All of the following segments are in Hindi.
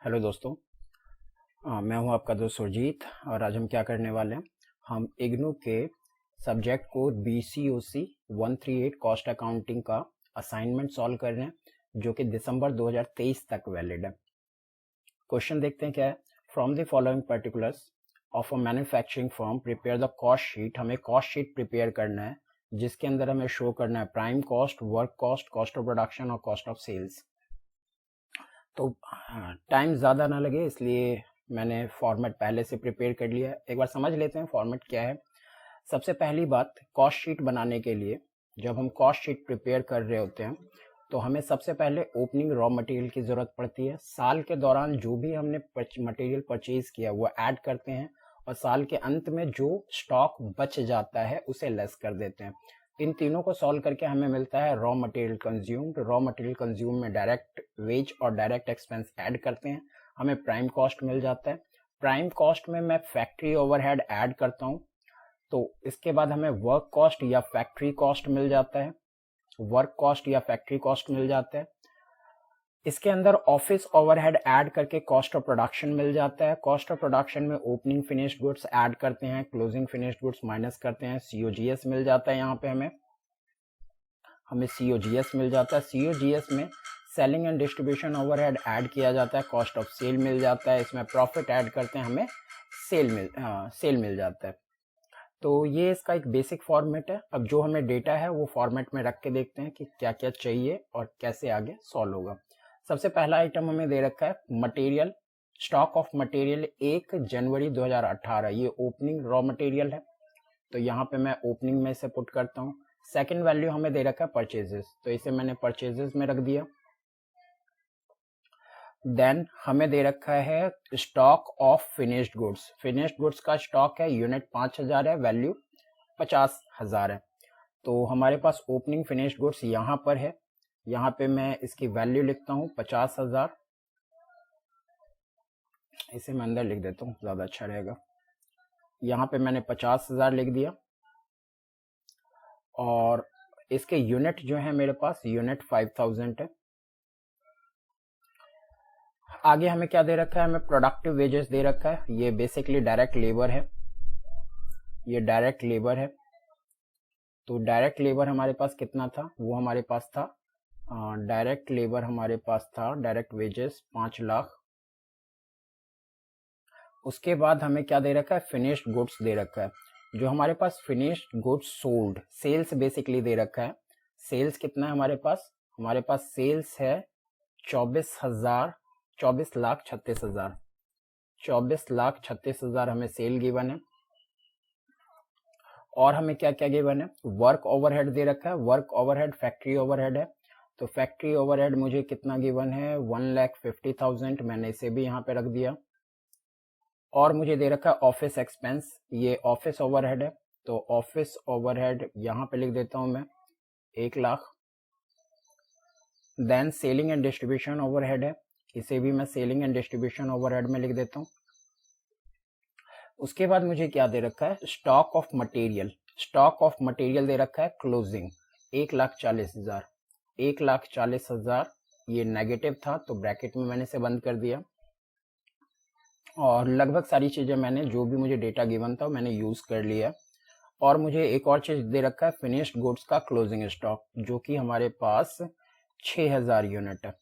हेलो दोस्तों। मैं हूं आपका दोस्त सुरजीत और आज हम क्या करने वाले हैं। हम इग्नू के subject code BCOC 138 cost accounting का असाइनमेंट सॉल्व कर रहे हैं जो कि दिसंबर 2023 तक वैलिड है। क्वेश्चन देखते हैं क्या है। From the following particulars of a manufacturing firm prepare the cost sheet. हमें कॉस्ट शीट प्रिपेयर करना है जिसके अंदर हमें शो करना है prime cost, work cost, cost of production और कॉस्ट ऑफ सेल्स। तो टाइम ज़्यादा ना लगे इसलिए मैंने फॉर्मेट पहले से प्रिपेयर कर लिया है। एक बार समझ लेते हैं फॉर्मेट क्या है। सबसे पहली बात, कॉस्ट शीट बनाने के लिए जब हम कॉस्ट शीट प्रिपेयर कर रहे होते हैं तो हमें सबसे पहले ओपनिंग रॉ मटेरियल की ज़रूरत पड़ती है। साल के दौरान जो भी हमने मटेरियल परचेज किया वो ऐड करते हैं और साल के अंत में जो स्टॉक बच जाता है उसे लेस कर देते हैं। इन तीनों को सॉल्व करके हमें मिलता है raw material consumed. Raw material consume में डायरेक्ट वेज और डायरेक्ट एक्सपेंस ऐड करते हैं, हमें प्राइम कॉस्ट मिल जाता है। प्राइम कॉस्ट में मैं फैक्ट्री ओवरहेड ऐड करता हूँ तो इसके बाद हमें वर्क कॉस्ट या फैक्ट्री कॉस्ट मिल जाता है, वर्क कॉस्ट या फैक्ट्री कॉस्ट मिल जाता है। इसके अंदर ऑफिस ओवरहेड ऐड करके कॉस्ट ऑफ प्रोडक्शन मिल जाता है। कॉस्ट ऑफ प्रोडक्शन में ओपनिंग फिनिश्ड गुड्स ऐड करते हैं, क्लोजिंग फिनिश्ड गुड्स माइनस करते हैं, COGS मिल जाता है। यहाँ पे हमें COGS मिल जाता है। COGS में selling and distribution overhead add किया जाता है, कॉस्ट ऑफ सेल मिल जाता है। इसमें प्रॉफिट ऐड करते हैं, हमें सेल मिल जाता है। तो ये इसका एक बेसिक फॉर्मेट है। अब जो हमें डेटा है वो फॉर्मेट में रख के देखते हैं कि क्या क्या चाहिए और कैसे आगे सॉल्व होगा। सबसे पहला आइटम हमें दे रखा है मटेरियल, स्टॉक ऑफ मटेरियल 1 जनवरी 2018। ये ओपनिंग रॉ मटेरियल है तो यहाँ पे मैं ओपनिंग में से पुट करता हूँ। सेकंड वैल्यू हमें दे रखा है परचेजेस, तो इसे मैंने परचेजेस में रख दिया। देन हमें दे रखा है stock of finished goods. Finished goods का स्टॉक है, यूनिट 5000 है, वैल्यू 50,000 है। तो हमारे पास ओपनिंग फिनिश्ड गुड्स यहाँ पर है, यहाँ पे मैं इसकी वैल्यू लिखता हूँ 50,000। इसे मैं अंदर लिख देता हूँ, ज़्यादा अच्छा रहेगा। यहाँ पे मैंने 50,000 लिख दिया और इसके यूनिट जो है मेरे पास यूनिट 5000 है। आगे हमें क्या दे रखा है, हमें प्रोडक्टिव वेजेस दे रखा है। ये बेसिकली डायरेक्ट लेबर है, ये डायरेक्ट लेबर है। तो डायरेक्ट लेबर हमारे पास कितना था, वो हमारे पास था डायरेक्ट लेबर हमारे पास था, डायरेक्ट वेजेस 5 लाख। उसके बाद हमें क्या दे रखा है, फिनिश्ड गुड्स दे रखा है। जो हमारे पास finished goods sold, sales basically दे रखा है। सेल्स कितना है हमारे पास, हमारे पास सेल्स है 24,36,000। 24,36,000 हमें सेल गिवन है। और हमें क्या क्या गिवन है, वर्क ओवरहेड दे रखा है। वर्क ओवरहेड फैक्ट्री ओवरहेड है, तो फैक्ट्री ओवरहेड मुझे कितना गिवन है 1,50,000, मैंने इसे भी यहाँ पे रख दिया। और मुझे दे रखा है ऑफिस एक्सपेंस, ये ऑफिस ओवरहेड है, तो ऑफिस ओवरहेड यहाँ पे लिख देता हूँ मैं 1 lakh. Then selling and distribution overhead है, इसे भी मैं सेलिंग एंड डिस्ट्रीब्यूशन ओवरहेड में लिख देता हूँ। उसके बाद मुझे क्या दे रखा है, stock of material. Stock of material दे रखा है क्लोजिंग 1,40,000। 1,40,000 ये नेगेटिव था तो ब्रैकेट में मैंने इसे बंद कर दिया। और लगभग सारी चीज़ें मैंने जो भी मुझे डेटा गिवन था मैंने यूज़ कर लिया। और मुझे एक और चीज़ दे रखा है फिनिश्ड गुड्स का क्लोजिंग स्टॉक, जो कि हमारे पास 6,000 यूनिट है।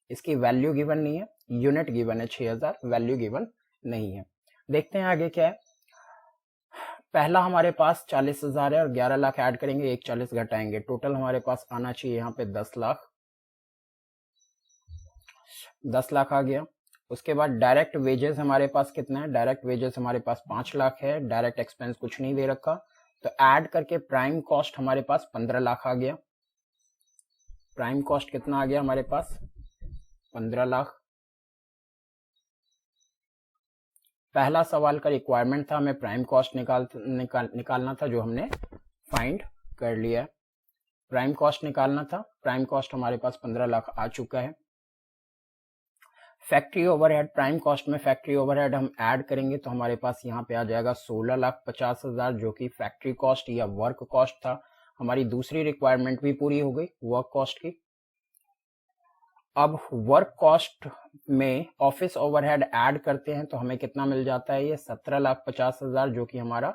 इसकी वैल्यू गिवन नहीं है, यूनिट गिवन है 6,000, वैल्यू गिवन नहीं है। देखते हैं आगे क्या है। पहला हमारे पास 40,000 है और 11 लाख ऐड करेंगे, 1,40 घटाएंगे, टोटल हमारे पास आना चाहिए यहाँ पे 10 लाख। 10 लाख आ गया। उसके बाद डायरेक्ट वेजेस हमारे पास कितना है, डायरेक्ट वेजेस हमारे पास 5 लाख है। डायरेक्ट एक्सपेंस कुछ नहीं दे रखा, तो ऐड करके प्राइम कॉस्ट हमारे पास 15 लाख आ गया। प्राइम कॉस्ट कितना आ गया हमारे पास 15 लाख। पहला सवाल का रिक्वायरमेंट था हमें प्राइम कॉस्ट निकालना था, जो हमने फाइंड कर लिया। प्राइम कॉस्ट निकालना था, प्राइम कॉस्ट हमारे पास 15 लाख आ चुका है। फैक्ट्री ओवरहेड, प्राइम कॉस्ट में फैक्ट्री ओवरहेड हम ऐड करेंगे तो हमारे पास यहाँ पे आ जाएगा 16,50,000, जो कि फैक्ट्री कॉस्ट या वर्क कॉस्ट था। हमारी दूसरी रिक्वायरमेंट भी पूरी हो गई वर्क कॉस्ट की। अब वर्क कॉस्ट में ऑफिस ओवरहेड ऐड करते हैं तो हमें कितना मिल जाता है, ये 17,50,000 जो कि हमारा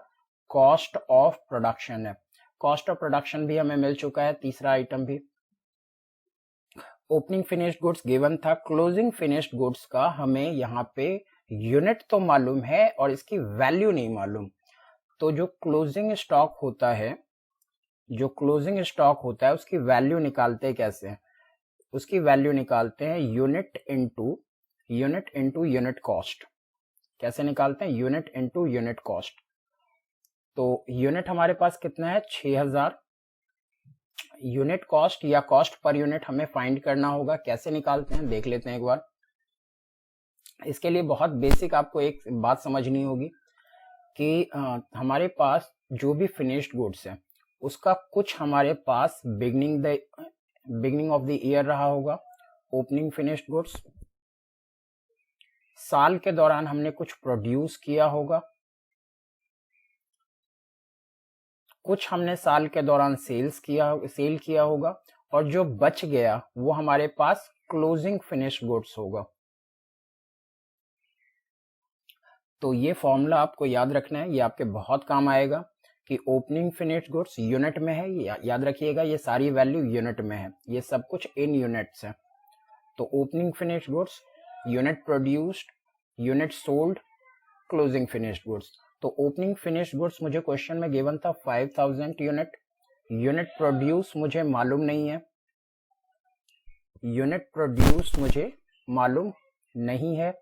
कॉस्ट ऑफ प्रोडक्शन है। कॉस्ट ऑफ प्रोडक्शन भी हमें मिल चुका है, तीसरा आइटम भी। ओपनिंग फिनिश्ड गुड्स गिवन था, क्लोजिंग फिनिश्ड गुड्स का हमें यहाँ पे यूनिट तो मालूम है और इसकी वैल्यू नहीं मालूम। तो जो क्लोजिंग स्टॉक होता है, उसकी वैल्यू निकालते कैसे हैं? उसकी वैल्यू निकालते हैं यूनिट इनटू यूनिट कॉस्ट। कैसे निकालते हैं? Unit into unit cost. तो यूनिट हमारे पास कितना है, 6000। यूनिट कॉस्ट या कॉस्ट पर यूनिट हमें फाइंड करना होगा। कैसे निकालते हैं देख लेते हैं एक बार। इसके लिए बहुत बेसिक आपको एक बात समझनी होगी कि हमारे पास जो भी फिनिश्ड गुड्स है उसका कुछ हमारे पास बिगनिंग ऑफ द ईयर रहा होगा, ओपनिंग फिनिश्ड गुड्स। साल के दौरान हमने कुछ प्रोड्यूस किया होगा, कुछ हमने साल के दौरान सेल किया होगा, और जो बच गया वो हमारे पास क्लोजिंग फिनिश्ड गुड्स होगा। तो ये फॉर्मूला आपको याद रखना है, ये आपके बहुत काम आएगा कि ओपनिंग फिनिश्ड गुड्स यूनिट में है, याद रखिएगा ये सारी वैल्यू यूनिट में है, ये सब कुछ इन यूनिट्स है। तो opening finished goods, unit produced, unit sold, closing finished goods. तो ओपनिंग फिनिश्ड गुड्स मुझे क्वेश्चन में गिवन था 5000 यूनिट। यूनिट प्रोड्यूस मुझे मालूम नहीं है, यूनिट प्रोड्यूस मुझे मालूम नहीं है।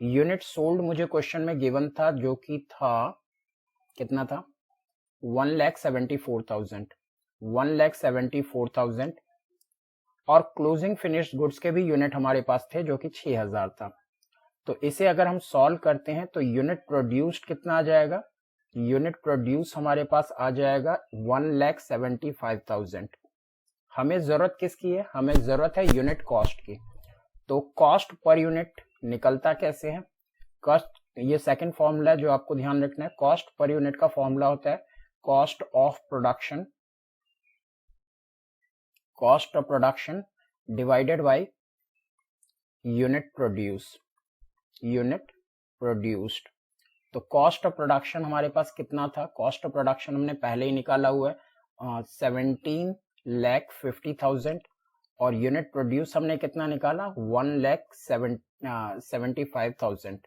यूनिट सोल्ड मुझे क्वेश्चन में गिवन था, जो कि था कितना था, 1,74,000। 1,74,000। और क्लोजिंग फिनिश्ड गुड्स के भी यूनिट हमारे पास थे जो कि 6000 था। तो इसे अगर हम सॉल्व करते हैं तो यूनिट प्रोड्यूस्ड कितना आ जाएगा, यूनिट प्रोड्यूस हमारे पास आ जाएगा 1,75,000। हमें जरूरत किसकी है, हमें जरूरत है यूनिट कॉस्ट की। तो कॉस्ट पर यूनिट निकलता कैसे है, कॉस्ट, ये सेकंड फॉर्मूला है जो आपको ध्यान रखना है। कॉस्ट पर यूनिट का फॉर्मूला होता है cost of production divided by unit produced. तो कॉस्ट ऑफ प्रोडक्शन हमारे पास कितना था, कॉस्ट ऑफ प्रोडक्शन हमने पहले ही निकाला हुआ है 17,50,000, और यूनिट प्रोड्यूस हमने कितना निकाला 1,75,000।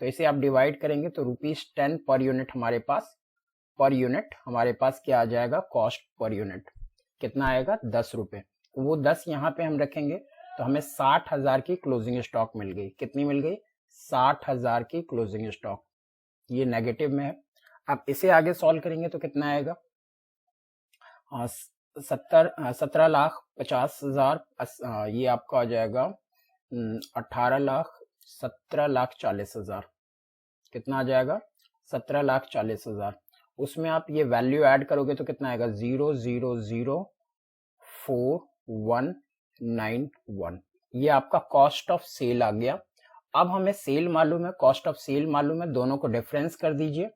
तो इसे आप डिवाइड करेंगे तो ₹10 पर यूनिट हमारे पास क्या आ जाएगा, कॉस्ट पर यूनिट कितना आएगा, 10 रुपए। वो 10 यहाँ पे हम रखेंगे तो हमें 60,000 की क्लोजिंग स्टॉक मिल गई। कितनी मिल गई, 60,000 की क्लोजिंग स्टॉक। ये नेगेटिव में है। अब इसे आगे सॉल्व करेंगे तो कितना आएगा, 17,50,000, ये आपका आ जाएगा 17,40,000। कितना आ जाएगा, 17,40,000। उसमें आप ये वैल्यू ऐड करोगे तो कितना आएगा, 0,004,191। ये आपका कॉस्ट ऑफ सेल आ गया। अब हमें सेल मालूम है, कॉस्ट ऑफ सेल मालूम है, दोनों को डिफरेंस कर दीजिए।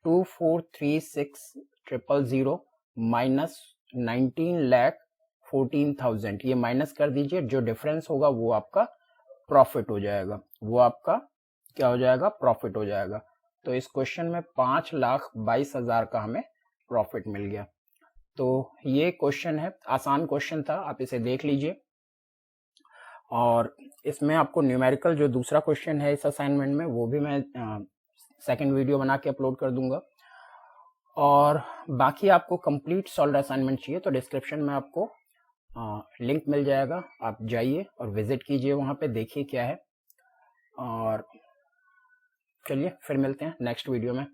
2436,000 माइनस 19,14,000, ये माइनस कर दीजिए। जो डिफरेंस होगा वो आपका प्रॉफिट हो जाएगा, वो आपका क्या हो जाएगा, प्रॉफिट हो जाएगा। तो इस क्वेश्चन में 5,22,000 का हमें प्रॉफिट मिल गया। तो ये क्वेश्चन है, आसान क्वेश्चन था, आप इसे देख लीजिए। और इसमें आपको न्यूमेरिकल जो दूसरा क्वेश्चन है इस असाइनमेंट में, वो भी मैं सेकंड वीडियो बना के अपलोड कर दूंगा। और बाकी आपको कंप्लीट सॉल्व असाइनमेंट चाहिए तो डिस्क्रिप्शन में आपको लिंक मिल जाएगा, आप जाइए और विजिट कीजिए, वहाँ पे देखिए क्या है। और चलिए फिर मिलते हैं नेक्स्ट वीडियो में।